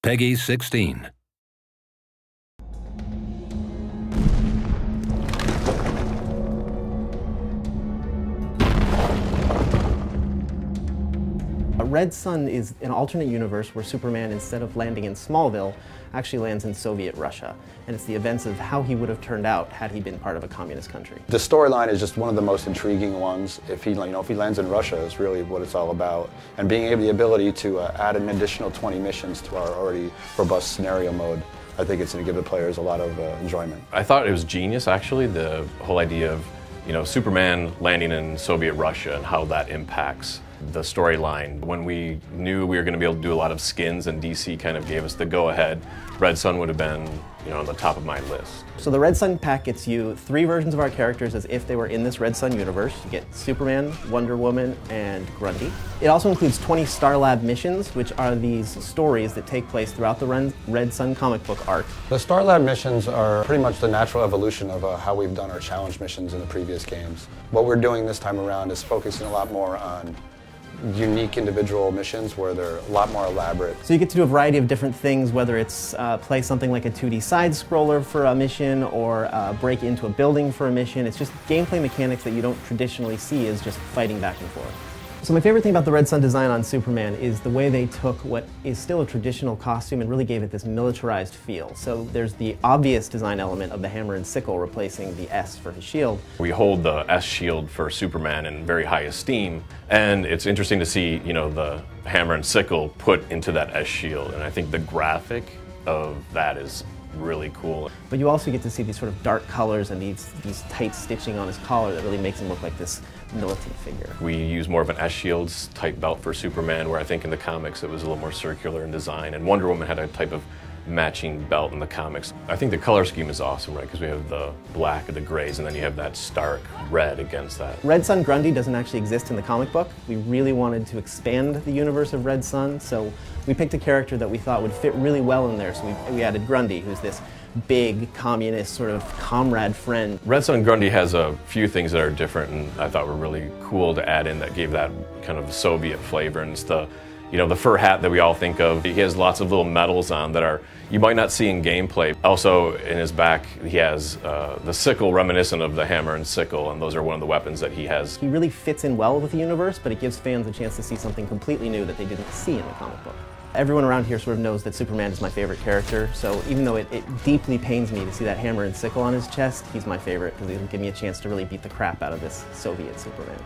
Peggy 16. Redson is an alternate universe where Superman, instead of landing in Smallville, actually lands in Soviet Russia. And it's the events of how he would have turned out had he been part of a communist country. The storyline is just one of the most intriguing ones. If he lands in Russia, is really what it's all about. And being the ability to add an additional 20 missions to our already robust scenario mode, I think it's going to give the players a lot of enjoyment. I thought it was genius, actually, the whole idea of Superman landing in Soviet Russia and how that impacts the storyline. When we knew we were going to be able to do a lot of skins and DC kind of gave us the go-ahead, Redson would have been on the top of my list. So the Redson pack gets you 3 versions of our characters as if they were in this Redson universe. You get Superman, Wonder Woman, and Grundy. It also includes 20 Star Lab missions, which are these stories that take place throughout the Redson comic book arc. The Star Lab missions are pretty much the natural evolution of how we've done our challenge missions in the previous games. What we're doing this time around is focusing a lot more on unique individual missions where they're a lot more elaborate. So you get to do a variety of different things, whether it's play something like a 2D side-scroller for a mission or break into a building for a mission. It's just gameplay mechanics that you don't traditionally see as just fighting back and forth. So my favorite thing about the Redson design on Superman is the way they took what is still a traditional costume and really gave it this militarized feel. So there's the obvious design element of the hammer and sickle replacing the S for his shield. We hold the S shield for Superman in very high esteem, and it's interesting to see, the hammer and sickle put into that S shield, and I think the graphic of that is really cool. But you also get to see these sort of dark colors and these tight stitching on his collar that really makes him look like this militant figure. We use more of an S-Shields type belt for Superman, where I think in the comics it was a little more circular in design, and Wonder Woman had a type of matching belt in the comics. I think the color scheme is awesome, right? Because we have the black and the grays, and then you have that stark red against that. Redson Grundy doesn't actually exist in the comic book. We really wanted to expand the universe of Redson, so we picked a character that we thought would fit really well in there. So we added Grundy, who's this big communist sort of comrade friend. Redson Grundy has a few things that are different and I thought were really cool to add in that gave that kind of Soviet flavor. And it's the fur hat that we all think of. He has lots of little medals on that you might not see in gameplay. Also, in his back, he has the sickle reminiscent of the hammer and sickle, and those are one of the weapons that he has. He really fits in well with the universe, but it gives fans a chance to see something completely new that they didn't see in the comic book. Everyone around here sort of knows that Superman is my favorite character, so even though it deeply pains me to see that hammer and sickle on his chest, he's my favorite because he'll give me a chance to really beat the crap out of this Soviet Superman.